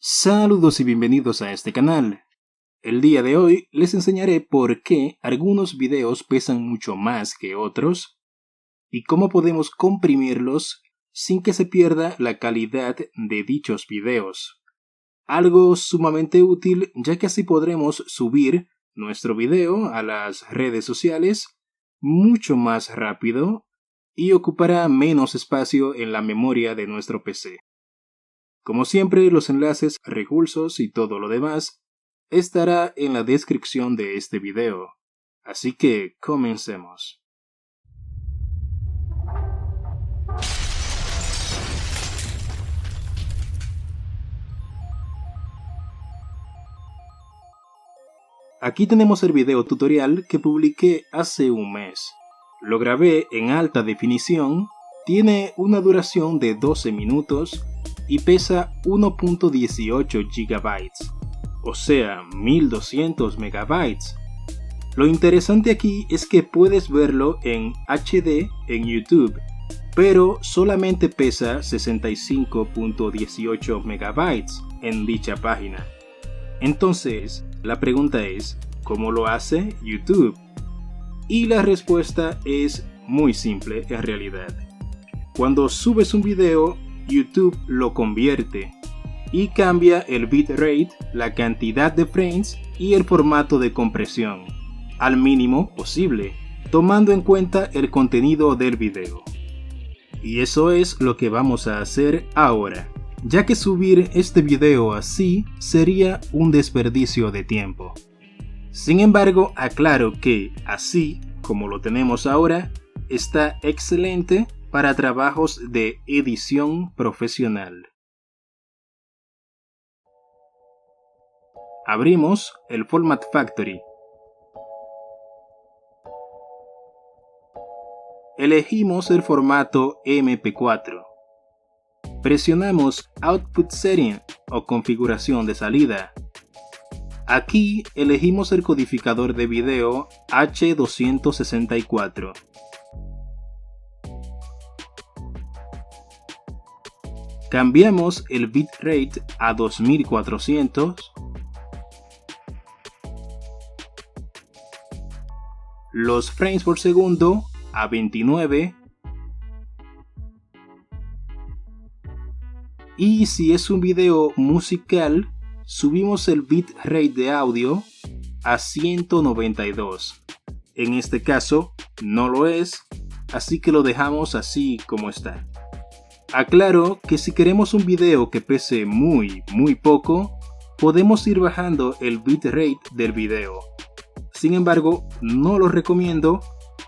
Saludos y bienvenidos a este canal. El día de hoy les enseñaré por qué algunos videos pesan mucho más que otros y cómo podemos comprimirlos sin que se pierda la calidad de dichos videos. Algo sumamente útil, ya que así podremos subir nuestro video a las redes sociales mucho más rápido y ocupará menos espacio en la memoria de nuestro PC. Como siempre, los enlaces, recursos y todo lo demás estará en la descripción de este video. Así que comencemos. Aquí tenemos el video tutorial que publiqué hace un mes. Lo grabé en alta definición, tiene una duración de 12 minutos y pesa 1.18 GB, o sea, 1200 MB. Lo interesante aquí es que puedes verlo en HD en YouTube, pero solamente pesa 65.18 MB en dicha página. Entonces, la pregunta es, ¿cómo lo hace YouTube? Y la respuesta es muy simple en realidad. Cuando subes un video, YouTube lo convierte y cambia el bitrate, la cantidad de frames y el formato de compresión al mínimo posible, tomando en cuenta el contenido del video. Y eso es lo que vamos a hacer ahora, ya que subir este video así sería un desperdicio de tiempo. Sin embargo, aclaro que así como lo tenemos ahora, está excelente para trabajos de edición profesional. Abrimos el Format Factory. Elegimos el formato MP4. Presionamos Output Setting o configuración de salida. Aquí elegimos el codificador de video H264. Cambiamos el bitrate a 2400. Los frames por segundo a 29. Y si es un video musical, subimos el bitrate de audio a 192. En este caso no lo es, así que lo dejamos así como está. Aclaro que si queremos un video que pese muy poco, podemos ir bajando el bitrate del video. Sin embargo, no lo recomiendo,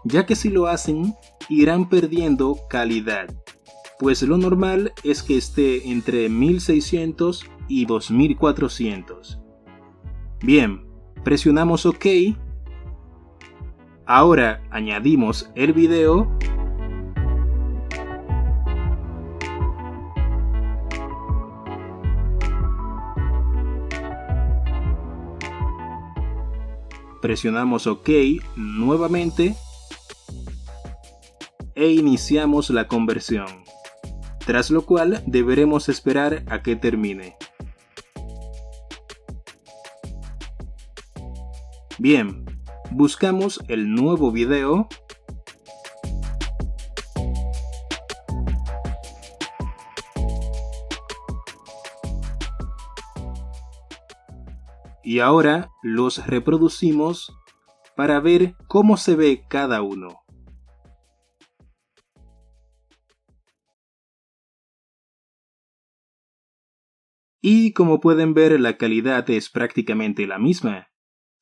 ya que si lo hacen, irán perdiendo calidad, pues lo normal es que esté entre 1600 y 2400. Bien, presionamos OK. Ahora añadimos el video. Presionamos OK nuevamente e iniciamos la conversión, tras lo cual deberemos esperar a que termine. Bien, buscamos el nuevo video. Y ahora los reproducimos para ver cómo se ve cada uno. Y como pueden ver, la calidad es prácticamente la misma.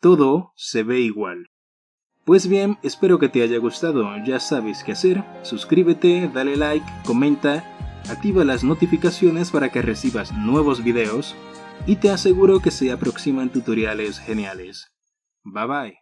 Todo se ve igual. Pues bien, espero que te haya gustado. Ya sabes qué hacer. Suscríbete, dale like, comenta, activa las notificaciones para que recibas nuevos videos. Y te aseguro que se aproximan tutoriales geniales. Bye bye.